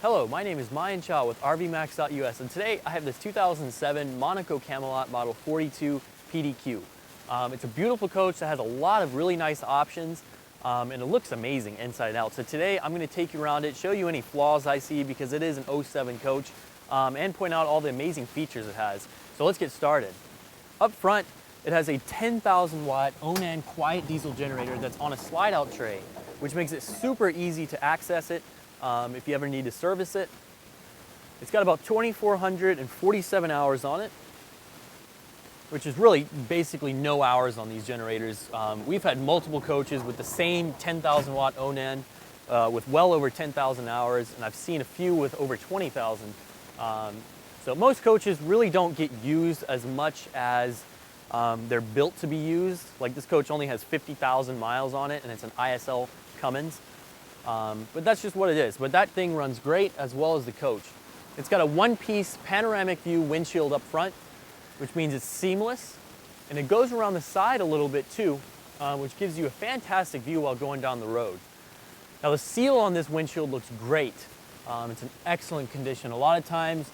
Hello, my name is Mayan Cha with RVMax.us, and today I have this 2007 Monaco Camelot Model 42 PDQ. It's a beautiful coach that has a lot of really nice options, and it looks amazing inside and out. So today I'm going to take you around it, show you any flaws I see because it is an 07 coach, and point out all the amazing features it has. So let's get started. Up front, it has a 10,000 watt Awning quiet diesel generator that's on a slide out tray, which makes it super easy to access it. If you ever need to service it. It's got about 2,447 hours on it, which is really basically no hours on these generators. We've had multiple coaches with the same 10,000 watt Awning with well over 10,000 hours, and I've seen a few with over 20,000. So most coaches really don't get used as much as they're built to be used. Like this coach only has 50,000 miles on it, and it's an ISL Cummins. But that's just what it is. But that thing runs great, as well as the coach. It's got a one-piece panoramic view windshield up front, which means it's seamless. And it goes around the side a little bit too, which gives you a fantastic view while going down the road. Now the seal on this windshield looks great. It's in excellent condition. A lot of times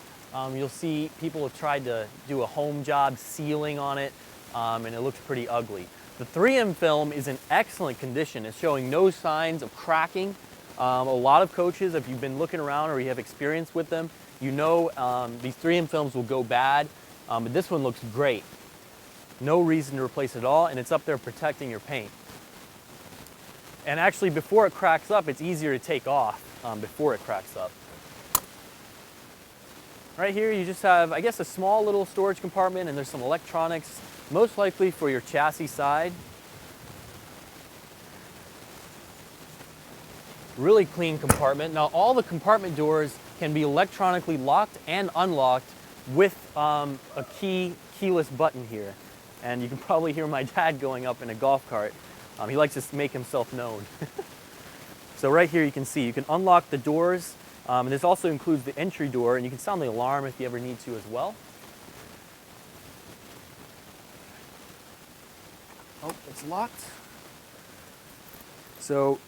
you'll see people have tried to do a home job sealing on it, and it looks pretty ugly. The 3M film is in excellent condition. It's showing no signs of cracking. A lot of coaches, if you've been looking around or you have experience with them, you know these 3M films will go bad, but this one looks great. No reason to replace it at all, and it's up there protecting your paint. And actually, before it cracks up, it's easier to take off before it cracks up. Right here, you just have, I guess, a small little storage compartment, and there's some electronics, most likely for your chassis side. Really clean compartment. Now, all the compartment doors can be electronically locked and unlocked with a keyless button here. And you can probably hear my dad going up in a golf cart. He likes to make himself known. So right here you can see, you can unlock the doors. And this also includes the entry door, and you can sound the alarm if you ever need to as well. Oh, it's locked. So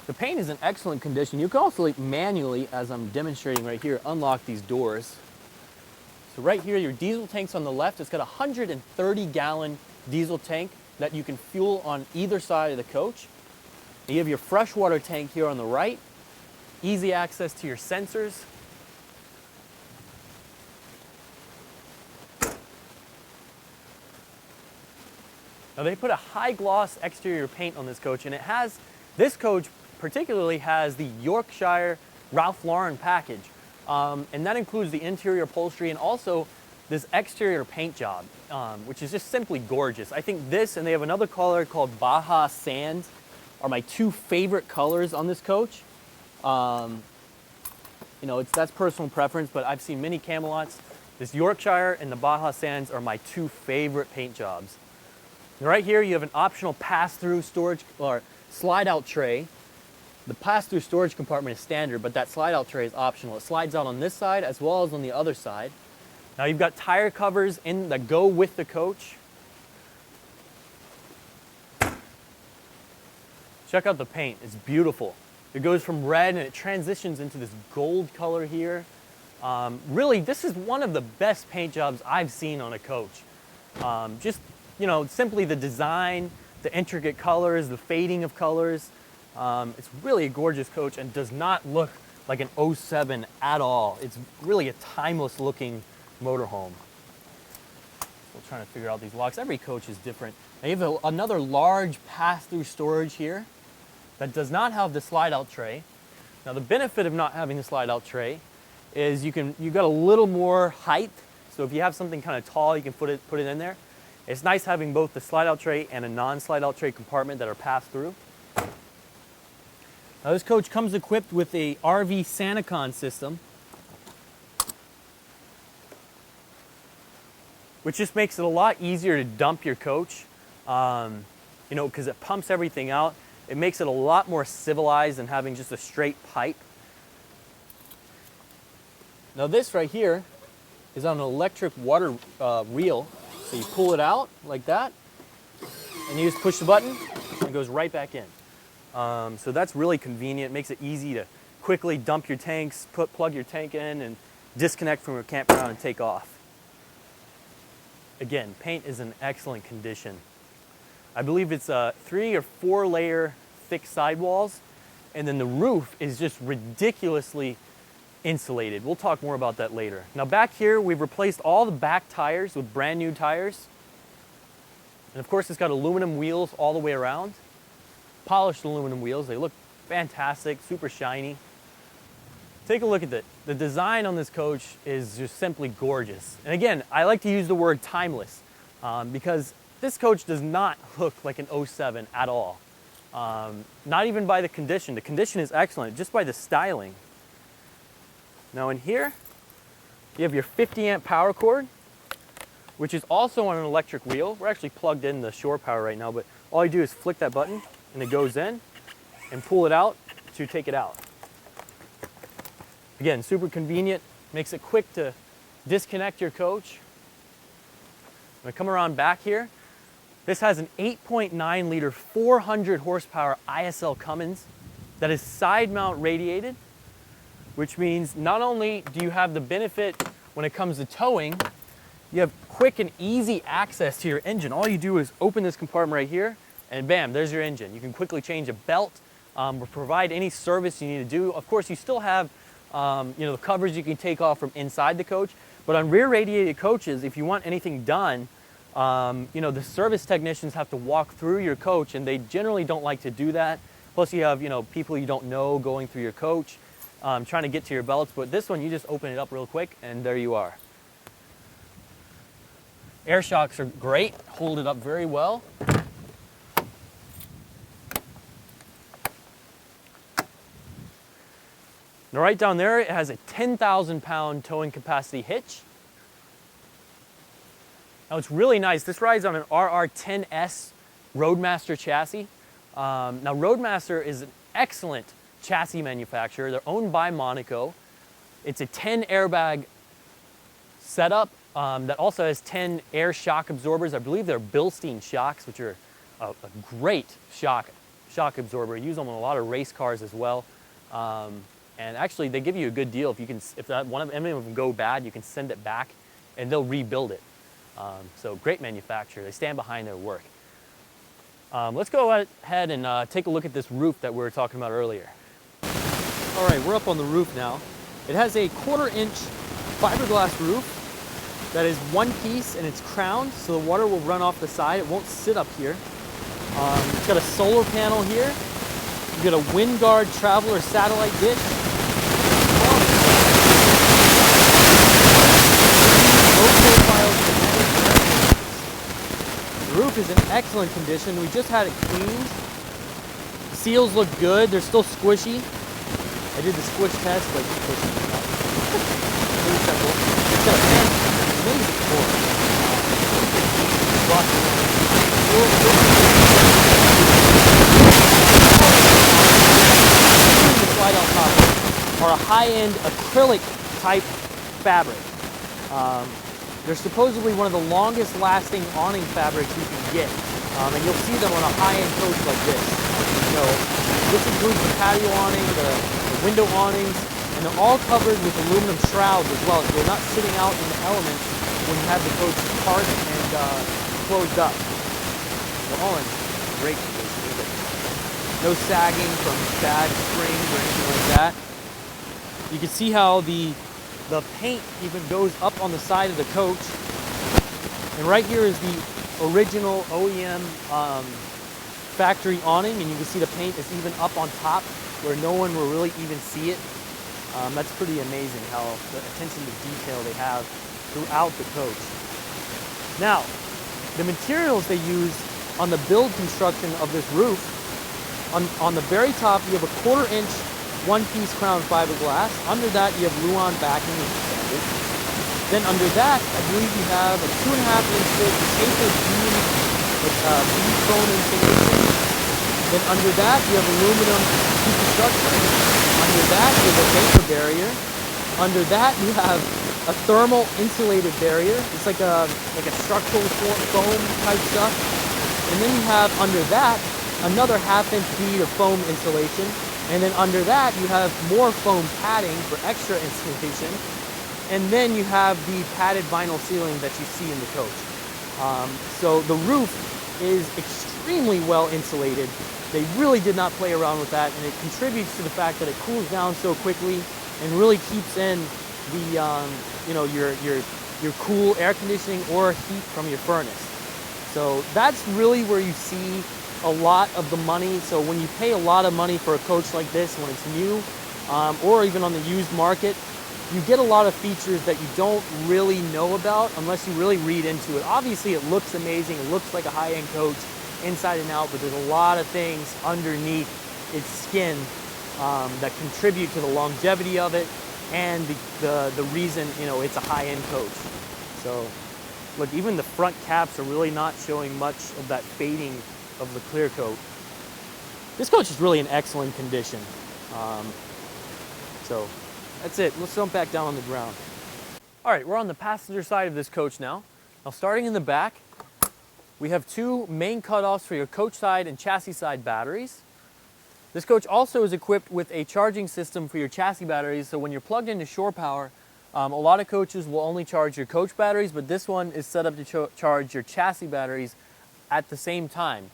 the paint is in excellent condition. You can also manually, as I'm demonstrating right here, unlock these doors. So right here, your diesel tank's on the left. It's got a 130-gallon diesel tank that you can fuel on either side of the coach. You have your freshwater tank here on the right. Easy access to your sensors. Now they put a high gloss exterior paint on this coach, and this coach particularly has the Yorkshire Ralph Lauren package. And that includes the interior upholstery and also this exterior paint job, which is just simply gorgeous. I think this, and they have another color called Baja Sand, are my two favorite colors on this coach. You know, that's personal preference, but I've seen many Camelots. This Yorkshire and the Baja Sands are my two favorite paint jobs. And right here, you have an optional pass-through storage or slide-out tray. The pass-through storage compartment is standard, but that slide-out tray is optional. It slides out on this side as well as on the other side. Now you've got tire covers that go with the coach. Check out the paint, it's beautiful. It goes from red and it transitions into this gold color here. Really, this is one of the best paint jobs I've seen on a coach. Just, you know, simply the design, the intricate colors, the fading of colors. It's really a gorgeous coach and does not look like an 07 at all. It's really a timeless looking motorhome. Still trying to figure out these locks. Every coach is different. Now you have another large pass-through storage here that does not have the slide-out tray. Now the benefit of not having the slide-out tray is you've got a little more height. So if you have something kind of tall, you can put it in there. It's nice having both the slide-out tray and a non-slide-out tray compartment that are pass-through. Now this coach comes equipped with a RV SantaCon system, which just makes it a lot easier to dump your coach, you know, because it pumps everything out. It makes it a lot more civilized than having just a straight pipe. Now this right here is on an electric water reel. So you pull it out like that, and you just push the button, and it goes right back in. So that's really convenient. It makes it easy to quickly dump your tanks, plug your tank in, and disconnect from your campground and take off. Again, paint is in excellent condition. I believe it's a 3 or 4 layer thick sidewalls, and then the roof is just ridiculously insulated. We'll talk more about that later. Now back here, we've replaced all the back tires with brand new tires. And of course, it's got aluminum wheels all the way around. Polished aluminum wheels. They look fantastic, super shiny. Take a look at it. The design on this coach is just simply gorgeous. And again, I like to use the word timeless because this coach does not look like an 07 at all. Not even by the condition. The condition is excellent, just by the styling. Now in here, you have your 50 amp power cord, which is also on an electric wheel. We're actually plugged in the shore power right now, but all you do is flick that button and it goes in, and pull it out to take it out. Again, super convenient, makes it quick to disconnect your coach. I'm gonna come around back here. This has an 8.9 liter, 400 horsepower ISL Cummins that is side mount radiated, which means not only do you have the benefit when it comes to towing, you have quick and easy access to your engine. All you do is open this compartment right here, and bam, there's your engine. You can quickly change a belt, or provide any service you need to do. Of course, you still have the covers you can take off from inside the coach, but on rear radiated coaches, if you want anything done, the service technicians have to walk through your coach, and they generally don't like to do that. Plus you have, people you don't know going through your coach, trying to get to your belts, but this one, you just open it up real quick, and there you are. Air shocks are great, hold it up very well. Now right down there, it has a 10,000 pound towing capacity hitch. Now it's really nice. This rides on an RR10S Roadmaster chassis. Now Roadmaster is an excellent chassis manufacturer. They're owned by Monaco. It's a 10 airbag setup that also has 10 air shock absorbers. I believe they're Bilstein shocks, which are a great shock absorber. I use them on a lot of race cars as well. And actually, they give you a good deal. If any of them go bad, you can send it back, and they'll rebuild it. So great manufacturer. They stand behind their work. Let's go ahead and take a look at this roof that we were talking about earlier. All right, we're up on the roof now. It has a 1/4 inch fiberglass roof that is one piece, and it's crowned, so the water will run off the side. It won't sit up here. It's got a solar panel here. You've got a WindGuard Traveler satellite dish. The roof is in excellent condition. We just had it cleaned. The seals look good. They're still squishy. I did the squish test, but pretty simple. It's got a amazing floor. Slide on top are a high-end acrylic type fabric. They're supposedly one of the longest lasting awning fabrics you can get. And you'll see them on a high-end coach like this. This includes the patio awning, the window awnings, and they're all covered with aluminum shrouds as well, so they're not sitting out in the elements when you have the coach parked and closed up. They're all in great condition. No sagging from bad springs or anything like that. You can see how the paint even goes up on the side of the coach. And right here is the original OEM factory awning, and you can see the paint is even up on top where no one will really even see it. That's pretty amazing how the attention to detail they have throughout the coach. Now, the materials they use on the build construction of this roof, on the very top you have a 1/4 inch one-piece crown fiberglass. Under that you have Luan backing, which is standard. Then under that, I believe you have a 2.5 inch thick tapered beam with bead foam insulation. Then under that you have aluminum superstructure. Under that is a vapor barrier. Under that you have a thermal insulated barrier. It's like a structural foam type stuff. And then you have under that another 1/2 inch bead of foam insulation. And then under that, you have more foam padding for extra insulation. And then you have the padded vinyl ceiling that you see in the coach. So the roof is extremely well insulated. They really did not play around with that, and it contributes to the fact that it cools down so quickly and really keeps in the you know, your cool air conditioning or heat from your furnace. So that's really where you see a lot of the money. So when you pay a lot of money for a coach like this, when it's new, or even on the used market, you get a lot of features that you don't really know about unless you really read into it. Obviously it looks amazing, it looks like a high-end coach inside and out, but there's a lot of things underneath its skin that contribute to the longevity of it and the reason, you know, it's a high-end coach. So look, even the front caps are really not showing much of that fading of the clear coat. This coach is really in excellent condition. So that's it. Let's jump back down on the ground. All right, we're on the passenger side of this coach now. Now starting in the back, we have two main cutoffs for your coach side and chassis side batteries. This coach also is equipped with a charging system for your chassis batteries, so when you're plugged into shore power, a lot of coaches will only charge your coach batteries, but this one is set up to charge your chassis batteries at the same time,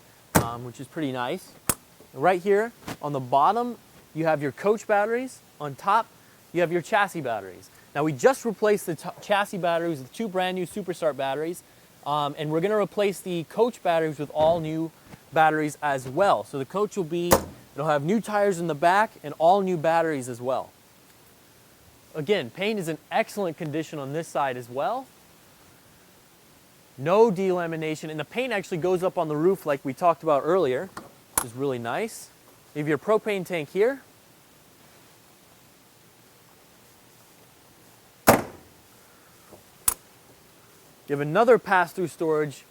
which is pretty nice. Right here on the bottom, you have your coach batteries. On top, you have your chassis batteries. Now we just replaced the chassis batteries with two brand new Superstart batteries, and we're gonna replace the coach batteries with all new batteries as well. So the coach it'll have new tires in the back and all new batteries as well. Again, paint is in excellent condition on this side as well. No delamination, and the paint actually goes up on the roof like we talked about earlier, which is really nice. You have your propane tank here. You have another pass-through storage.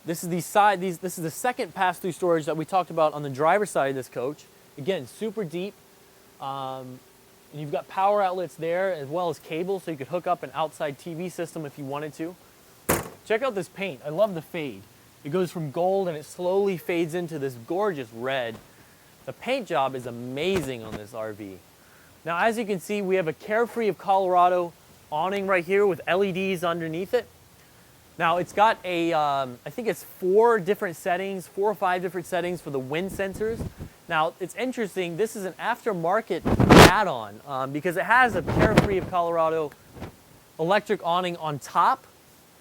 This is the second pass-through storage that we talked about on the driver's side of this coach. Again, super deep. And you've got power outlets there as well as cables, so you could hook up an outside TV system if you wanted to. Check out this paint. I love the fade. It goes from gold and it slowly fades into this gorgeous red. The paint job is amazing on this RV. Now, as you can see, we have a Carefree of Colorado awning right here with LEDs underneath it. Now it's got a, I think it's 4 or 5 different settings for the wind sensors. Now it's interesting, this is an aftermarket add-on because it has a Carefree of Colorado electric awning on top,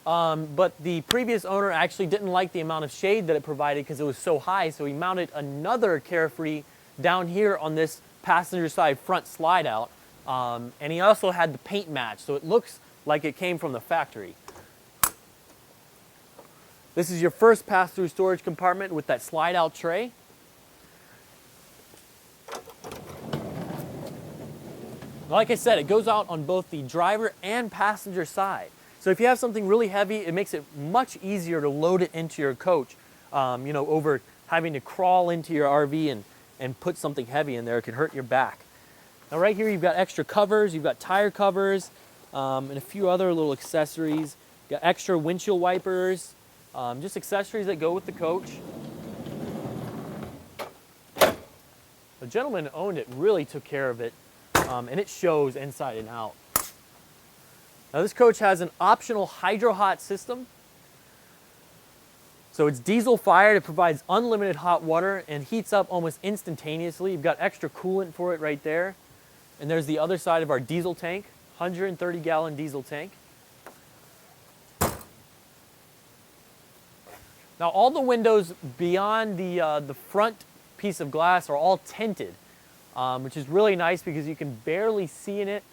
but the previous owner actually didn't like the amount of shade that it provided because it was so high, so he mounted another Carefree down here on this passenger side front slide out. And he also had the paint match, so it looks like it came from the factory. This is your first pass-through storage compartment with that slide-out tray. Like I said, it goes out on both the driver and passenger side. So if you have something really heavy, it makes it much easier to load it into your coach, you know, over having to crawl into your RV and put something heavy in there. It can hurt your back. Now right here you've got extra covers, you've got tire covers, and a few other little accessories. You've got extra windshield wipers, just accessories that go with the coach. The gentleman who owned it really took care of it, and it shows inside and out. Now this coach has an optional hydro hot system. So it's diesel fired, it provides unlimited hot water and heats up almost instantaneously. You've got extra coolant for it right there. And there's the other side of our diesel tank, 130-gallon diesel tank. Now all the windows beyond the front piece of glass are all tinted, which is really nice because you can barely see in it.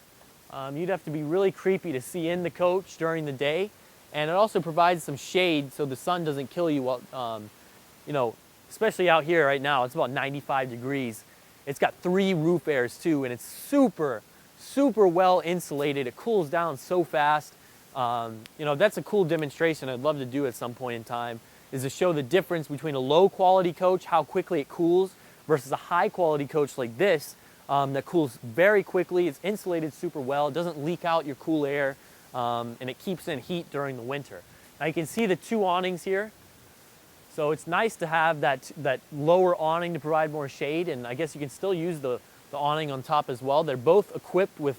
You'd have to be really creepy to see in the coach during the day. And it also provides some shade so the sun doesn't kill you while, you know, especially out here right now, it's about 95 degrees. It's got 3 roof airs too, and it's super, super well insulated. It cools down so fast. You know, that's a cool demonstration I'd love to do at some point in time, is to show the difference between a low quality coach, how quickly it cools, versus a high quality coach like this that cools very quickly. It's insulated super well. It doesn't leak out your cool air, and it keeps in heat during the winter. Now you can see the 2 awnings here. So it's nice to have that lower awning to provide more shade, and I guess you can still use the awning on top as well. They're both equipped with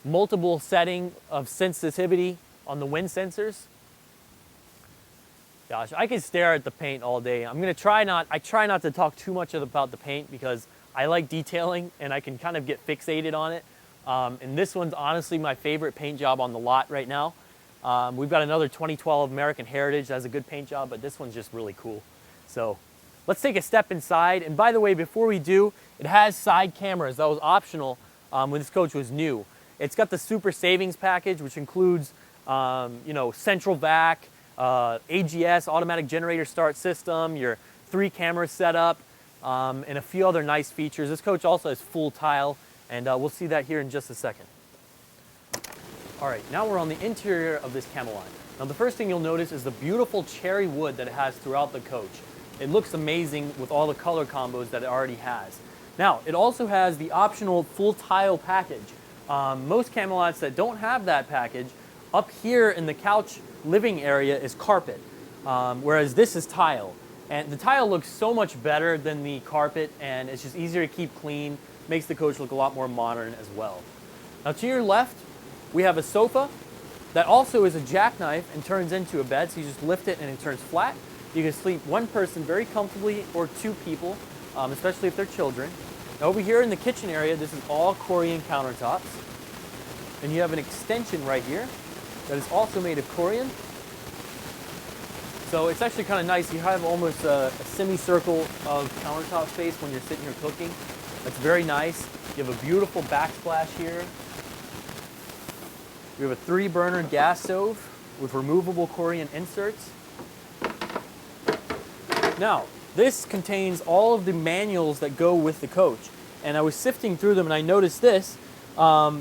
multiple setting of sensitivity on the wind sensors. Gosh, I could stare at the paint all day. I try not to talk too much about the paint because I like detailing and I can kind of get fixated on it. And this one's honestly my favorite paint job on the lot right now. We've got another 2012 American Heritage that has a good paint job, but this one's just really cool. So let's take a step inside. And by the way, before we do, it has side cameras. That was optional when this coach was new. It's got the Super Savings package, which includes central vac, AGS, automatic generator start system, your 3 camera setup, and a few other nice features. This coach also has full tile, and we'll see that here in just a second. All right, now we're on the interior of this Camelot. Now the first thing you'll notice is the beautiful cherry wood that it has throughout the coach. It looks amazing with all the color combos that it already has. Now, it also has the optional full tile package. Most Camelots that don't have that package, up here in the couch living area is carpet, whereas this is tile. And the tile looks so much better than the carpet, and it's just easier to keep clean, makes the coach look a lot more modern as well. Now to your left, we have a sofa that also is a jackknife and turns into a bed, so you just lift it and it turns flat. You can sleep one person very comfortably or 2 people, especially if they're children. Now over here in the kitchen area, this is all Corian countertops. And you have an extension right here that is also made of Corian. So it's actually kind of nice. You have almost a semicircle of countertop space when you're sitting here cooking. That's very nice. You have a beautiful backsplash here. We have a 3-burner gas stove with removable Corian inserts. Now, this contains all of the manuals that go with the coach. And I was sifting through them and I noticed this.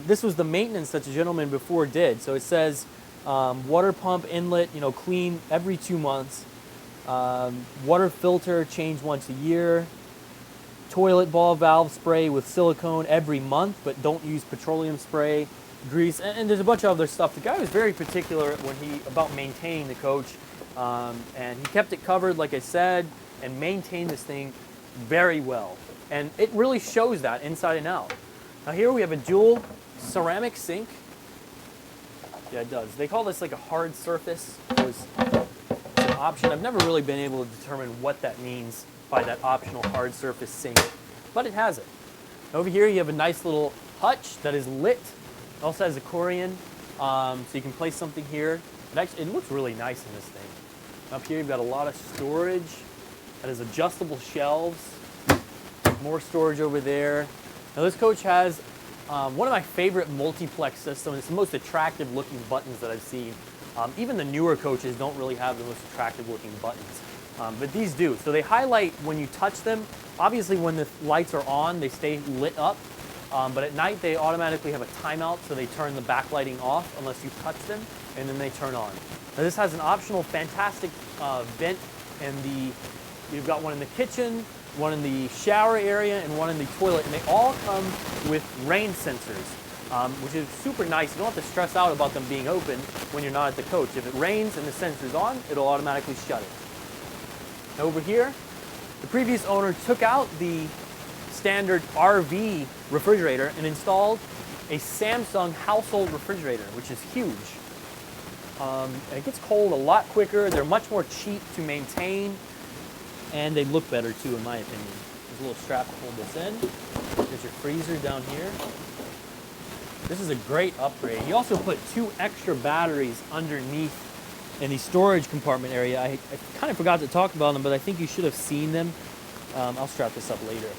This was the maintenance that the gentleman before did. So it says water pump inlet, clean every 2 months. Water filter, change once a year. Toilet ball valve spray with silicone every month, but don't use petroleum spray. Grease, and there's a bunch of other stuff. The guy was very particular about maintaining the coach, and he kept it covered, like I said, and maintained this thing very well. And it really shows that inside and out. Now here we have a dual ceramic sink. Yeah, it does. They call this like a hard surface. It's an option. I've never really been able to determine what that means by that optional hard surface sink, but it has it. Over here you have a nice little hutch that is lit. It also has a Corian, so you can place something here. It looks really nice in this thing. Up here you've got a lot of storage. That is adjustable shelves. More storage over there. Now this coach has one of my favorite multiplex systems. It's the most attractive looking buttons that I've seen. Even the newer coaches don't really have the most attractive looking buttons, but these do. So they highlight when you touch them. Obviously when the lights are on, they stay lit up. But at night they automatically have a timeout, so they turn the backlighting off unless you touch them, and then they turn on. Now this has an optional fantastic vent, and you've got one in the kitchen, one in the shower area, and one in the toilet, and they all come with rain sensors, which is super nice. You don't have to stress out about them being open when you're not at the coach. If it rains and the sensor's on, it'll automatically shut it. Now over here, the previous owner took out the standard RV refrigerator and installed a Samsung household refrigerator, which is huge. And it gets cold a lot quicker. They're much more cheap to maintain, and they look better too, in my opinion. There's a little strap to hold this in. There's your freezer down here. This is a great upgrade. He also put 2 extra batteries underneath in the storage compartment area. I kind of forgot to talk about them, but I think you should have seen them. I'll strap this up later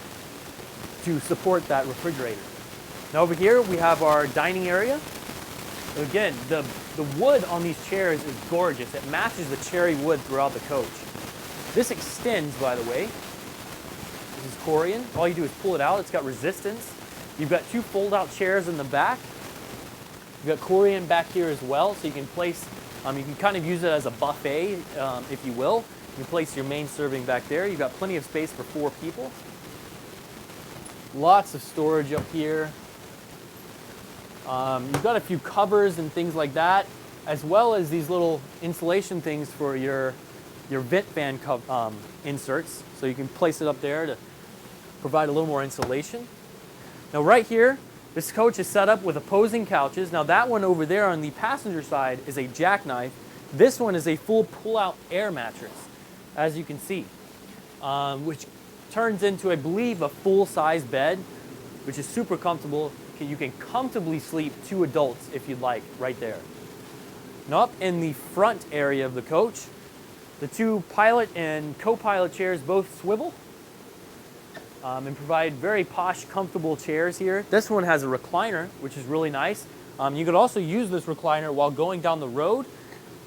to support that refrigerator. Now over here we have our dining area. Again, the wood on these chairs is gorgeous. It matches the cherry wood throughout the coach. This extends, by the way. This is Corian. All you do is pull it out. It's got resistance. You've got 2 fold-out chairs in the back. You've got Corian back here as well, so you can place, you can kind of use it as a buffet, if you will. You can place your main serving back there. You've got plenty of space for 4 people. Lots of storage up here. You've got a few covers and things like that, as well as these little insulation things for your your vent fan inserts, so you can place it up there to provide a little more insulation. Now right here, this coach is set up with opposing couches. Now that one over there on the passenger side is a jackknife. This one is a full pull-out air mattress, as you can see, which turns into, I believe, a full-size bed, which is super comfortable. You can comfortably sleep 2 adults if you'd like, right there. Now up in the front area of the coach, the 2 pilot and co-pilot chairs both swivel and provide very posh, comfortable chairs here. This one has a recliner, which is really nice. You could also use this recliner while going down the road.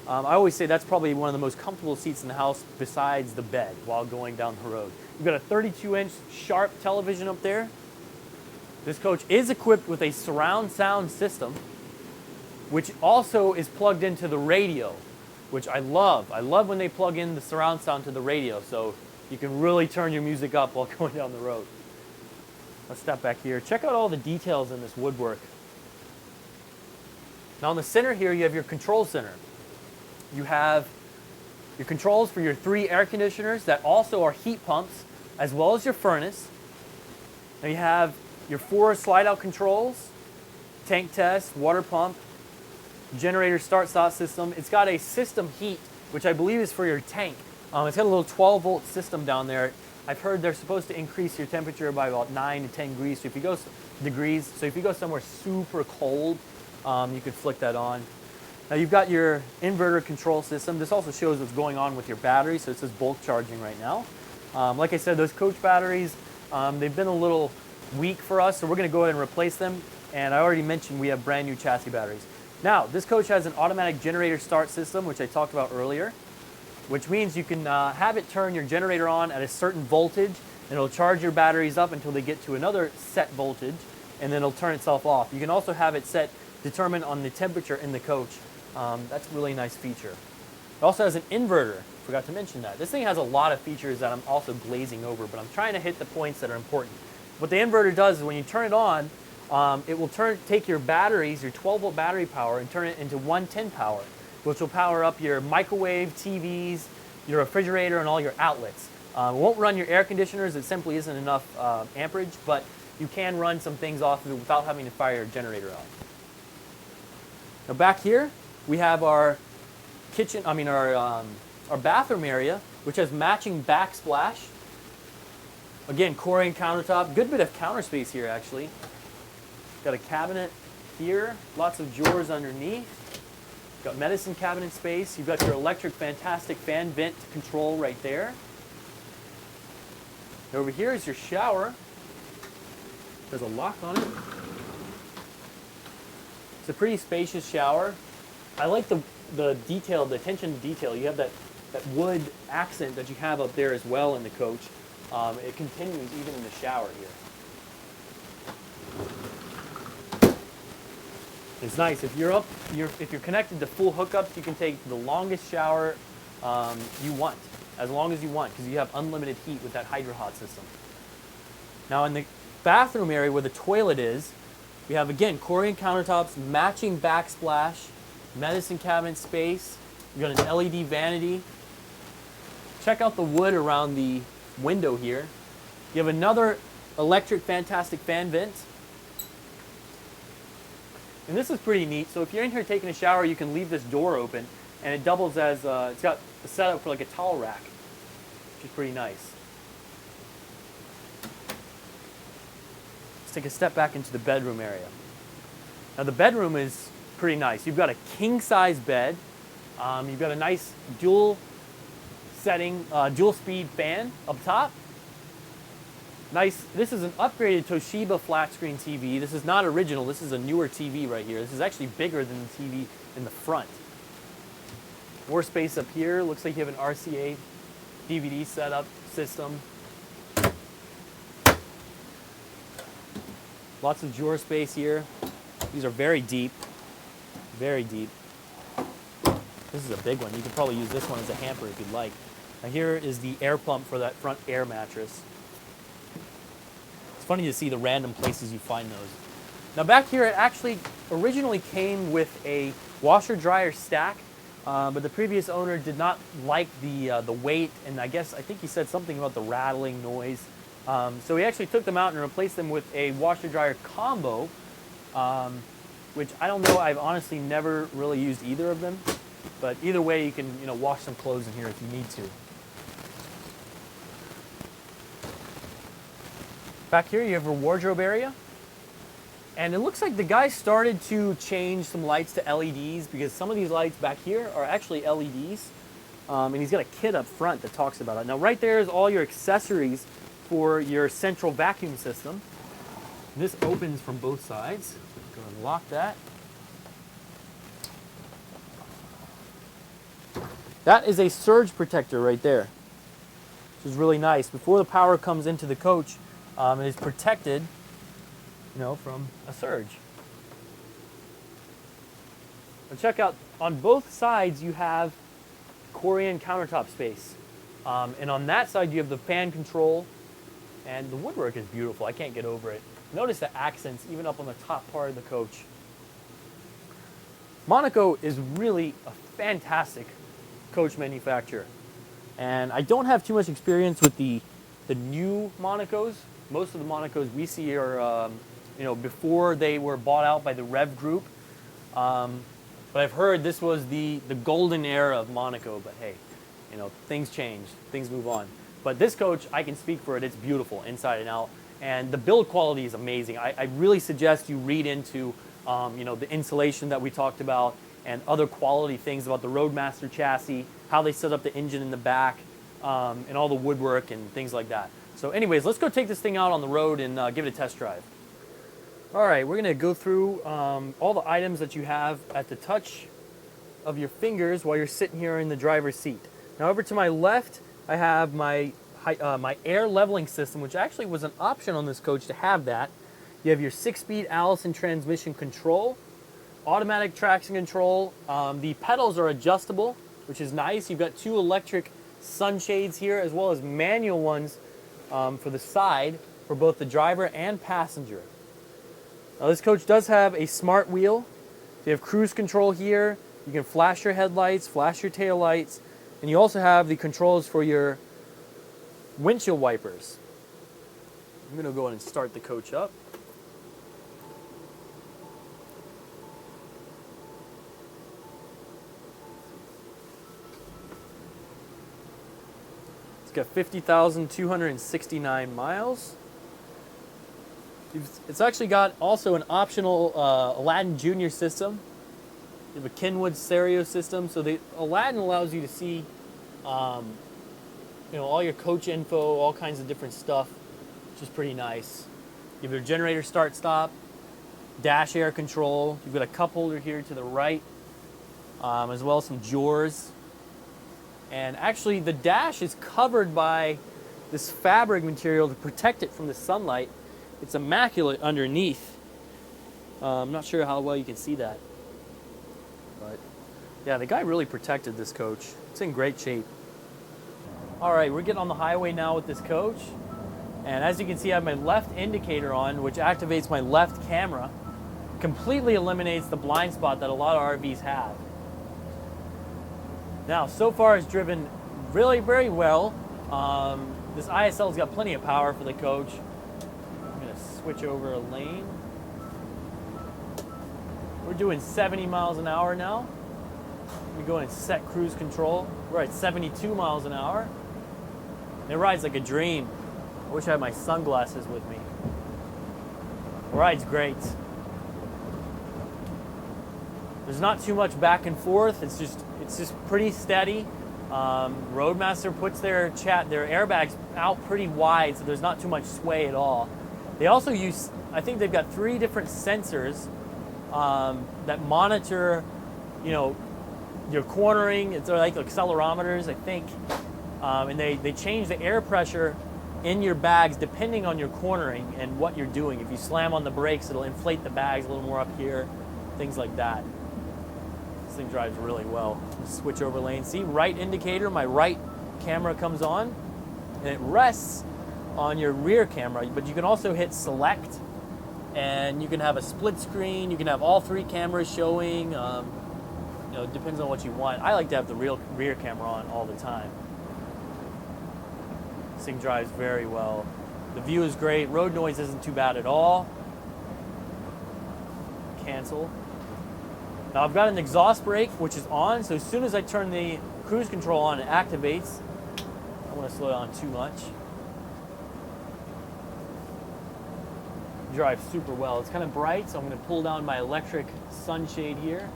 I always say that's probably one of the most comfortable seats in the house besides the bed while going down the road. You've got a 32-inch sharp television up there. This coach is equipped with a surround sound system, which also is plugged into the radio, which I love. I love when they plug in the surround sound to the radio, so you can really turn your music up while going down the road. Let's step back here. Check out all the details in this woodwork. Now in the center here, you have your control center. You have your controls for your 3 air conditioners that also are heat pumps, as well as your furnace. Now you have your 4 slide-out controls, tank test, water pump, generator start-stop system. It's got a system heat, which I believe is for your tank. It's got a little 12-volt system down there. I've heard they're supposed to increase your temperature by about 9 to 10 degrees. So if you go somewhere super cold, you could flick that on. Now you've got your inverter control system. This also shows what's going on with your battery. So it says bulk charging right now. Like I said, those coach batteries, they've been a little weak for us, so we're going to go ahead and replace them. And I already mentioned we have brand new chassis batteries. Now, this coach has an automatic generator start system, which I talked about earlier, which means you can have it turn your generator on at a certain voltage, and it'll charge your batteries up until they get to another set voltage, and then it'll turn itself off. You can also have it set determined on the temperature in the coach. That's a really nice feature. It also has an inverter. Forgot to mention that. This thing has a lot of features that I'm also glazing over, but I'm trying to hit the points that are important. What the inverter does is when you turn it on, it will take your batteries, your 12-volt battery power, and turn it into 110 power, which will power up your microwave, TVs, your refrigerator, and all your outlets. It won't run your air conditioners. It simply isn't enough amperage, but you can run some things off of it without having to fire your generator on. Now back here, we have our our bathroom area, which has matching backsplash. Again, Corian countertop, good bit of counter space here actually. Got a cabinet here, lots of drawers underneath. Got medicine cabinet space. You've got your electric fantastic fan vent control right there. Over here is your shower. There's a lock on it. It's a pretty spacious shower. I like the detail, the attention to detail. You have that wood accent that you have up there as well in the coach. It continues even in the shower here. It's nice. If you're connected to full hookups, you can take the longest shower you want, as long as you want, because you have unlimited heat with that HydroHot system. Now in the bathroom area where the toilet is, we have again Corian countertops, matching backsplash, medicine cabinet space. We've got an LED vanity. Check out the wood around the window here. You have another electric fantastic fan vent. And this is pretty neat. So if you're in here taking a shower, you can leave this door open, and it doubles as, it's got a setup for like a towel rack, which is pretty nice. Let's take a step back into the bedroom area. Now the bedroom is pretty nice. You've got a king-size bed. You've got a nice dual speed fan up top. Nice. This is an upgraded Toshiba flat screen TV. This is not original. This is a newer TV right here. This is actually bigger than the TV in the front. More space up here. Looks like you have an RCA DVD setup system. Lots of drawer space here. These are very deep. Very deep. This is a big one. You could probably use this one as a hamper if you'd like. Now here is the air pump for that front air mattress. It's funny to see the random places you find those. Now back here, it actually originally came with a washer dryer stack. but the previous owner did not like the weight, and I think he said something about the rattling noise. So he actually took them out and replaced them with a washer dryer combo, which I don't know. I've honestly never really used either of them, but either way, you can wash some clothes in here if you need to. Back here, you have a wardrobe area. And it looks like the guy started to change some lights to LEDs, because some of these lights back here are actually LEDs. And he's got a kit up front that talks about it. Now right there is all your accessories for your central vacuum system. This opens from both sides. Go and lock that. That is a surge protector right there, which is really nice. Before the power comes into the coach, it is protected from a surge. But check out, on both sides you have Corian countertop space. And on that side you have the fan control, and the woodwork is beautiful. I can't get over it. Notice the accents even up on the top part of the coach. Monaco is really a fantastic coach manufacturer. And I don't have too much experience with the new Monacos. Most of the Monacos we see are before they were bought out by the Rev Group. But I've heard this was the golden era of Monaco, but hey, things change, things move on. But this coach, I can speak for it, it's beautiful inside and out. And the build quality is amazing. I really suggest you read into the insulation that we talked about and other quality things about the Roadmaster chassis, how they set up the engine in the back, and all the woodwork and things like that. So anyways, let's go take this thing out on the road and give it a test drive. All right, we're gonna go through all the items that you have at the touch of your fingers while you're sitting here in the driver's seat. Now over to my left, I have my air leveling system, which actually was an option on this coach to have that. You have your 6-speed Allison transmission control, automatic traction control. The pedals are adjustable, which is nice. You've got 2 electric sunshades here, as well as manual ones for the side for both the driver and passenger. Now this coach does have a smart wheel. So you have cruise control here. You can flash your headlights, flash your tail lights, and you also have the controls for your windshield wipers. I'm going to go ahead and start the coach up. It's got 50,269 miles. It's actually got also an optional Aladdin Junior system. You have a Kenwood stereo system, so the Aladdin allows you to see, all your coach info, all kinds of different stuff, which is pretty nice. You have your generator start-stop, dash air control. You've got a cup holder here to the right, as well as some drawers. And actually, the dash is covered by this fabric material to protect it from the sunlight. It's immaculate underneath. I'm not sure how well you can see that. But yeah, the guy really protected this coach. It's in great shape. All right, we're getting on the highway now with this coach. And as you can see, I have my left indicator on, which activates my left camera. Completely eliminates the blind spot that a lot of RVs have. Now, so far it's driven really very well. This ISL's got plenty of power for the coach. I'm gonna switch over a lane. We're doing 70 miles an hour now. We go and set cruise control. We're at 72 miles an hour. And it rides like a dream. I wish I had my sunglasses with me. It rides great. There's not too much back and forth. It's just pretty steady. Roadmaster puts their airbags out pretty wide, so there's not too much sway at all. They also use, I think they've got 3 different sensors that monitor, your cornering. It's like accelerometers, I think. And they change the air pressure in your bags depending on your cornering and what you're doing. If you slam on the brakes, it'll inflate the bags a little more up here, things like that. This thing drives really well. Switch over lane. See, right indicator, my right camera comes on, and it rests on your rear camera, but you can also hit select, and you can have a split screen. You can have all 3 cameras showing. know, it depends on what you want. I like to have the rear camera on all the time. This thing drives very well. The view is great. Road noise isn't too bad at all. Cancel. Now I've got an exhaust brake, which is on, so as soon as I turn the cruise control on, it activates. I don't want to slow down too much. Drives super well. It's kind of bright, so I'm going to pull down my electric sunshade here.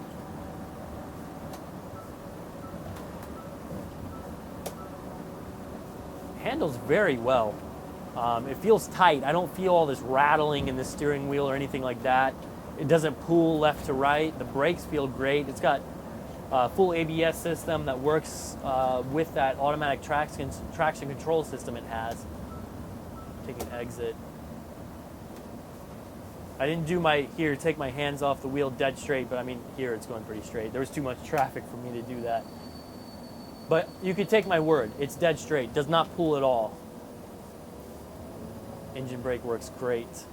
Handles very well. It feels tight. I don't feel all this rattling in the steering wheel or anything like that. It doesn't pull left to right. The brakes feel great. It's got a full ABS system that works with that automatic traction control system it has. Take an exit. I didn't do take my hands off the wheel dead straight, but I mean, here it's going pretty straight. There was too much traffic for me to do that. But you could take my word, it's dead straight, does not pull at all. Engine brake works great.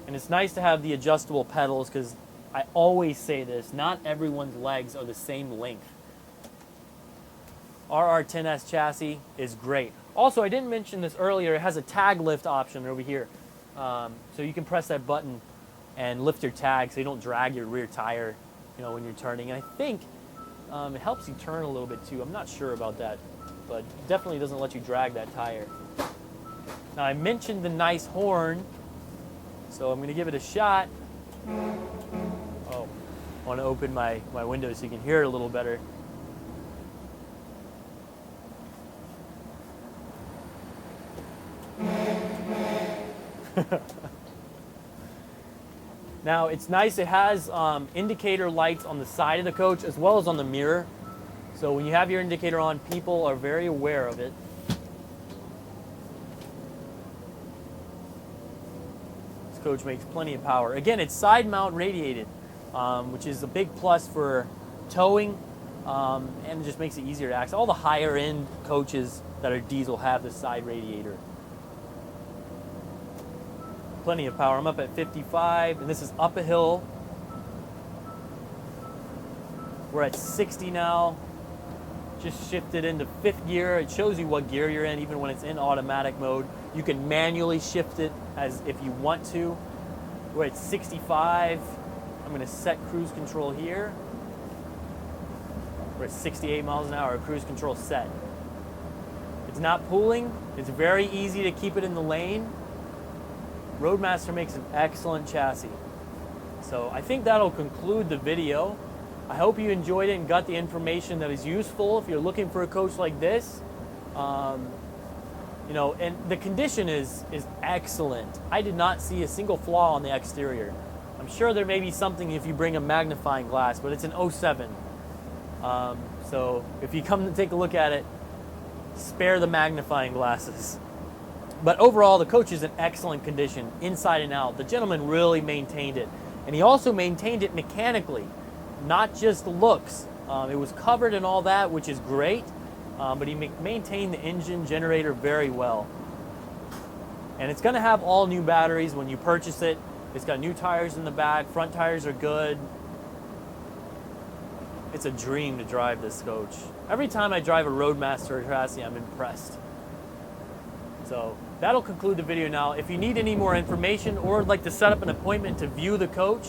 And it's nice to have the adjustable pedals because I always say this, not everyone's legs are the same length. RR10S chassis is great. Also, I didn't mention this earlier, it has a tag lift option over here. So you can press that button and lift your tag so you don't drag your rear tire, you know, when you're turning. And I think it helps you turn a little bit too. I'm not sure about that, but definitely doesn't let you drag that tire. Now I mentioned the nice horn, so I'm going to give it a shot. Oh, I want to open my window so you can hear it a little better. Now it's nice, it has indicator lights on the side of the coach as well as on the mirror. So when you have your indicator on, people are very aware of it. This coach makes plenty of power. Again, it's side mount radiated, which is a big plus for towing, and it just makes it easier to access. All the higher end coaches that are diesel have this side radiator. Plenty of power. I'm up at 55, and this is up a hill. We're at 60 now. Just shifted into 5th gear. It shows you what gear you're in, even when it's in automatic mode. You can manually shift it as if you want to. We're at 65. I'm going to set cruise control here. We're at 68 miles an hour. Cruise control set. It's not pulling. It's very easy to keep it in the lane. Roadmaster makes an excellent chassis. So I think that'll conclude the video. I hope you enjoyed it and got the information that is useful if you're looking for a coach like this. You know, and the condition is excellent. I did not see a single flaw on the exterior. I'm sure there may be something if you bring a magnifying glass, but it's an 07. So if you come to take a look at it, spare the magnifying glasses. But overall, the coach is in excellent condition, inside and out. The gentleman really maintained it. And he also maintained it mechanically, not just looks. It was covered and all that, which is great, but he maintained the engine generator very well. And it's going to have all new batteries when you purchase it. It's got new tires in the back. Front tires are good. It's a dream to drive this coach. Every time I drive a Roadmaster chassis, I'm impressed. So that'll conclude the video now. If you need any more information or would like to set up an appointment to view the coach,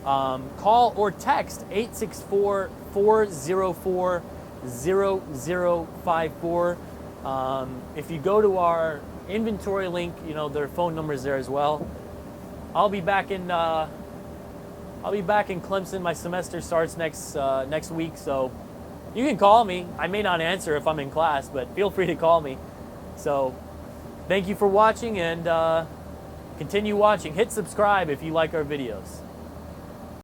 call or text 864-404-0054. If you go to our inventory link, you know, their phone number is there as well. I'll be back in Clemson. My semester starts next week, so you can call me. I may not answer if I'm in class, but feel free to call me. So thank you for watching, and continue watching. Hit subscribe if you like our videos.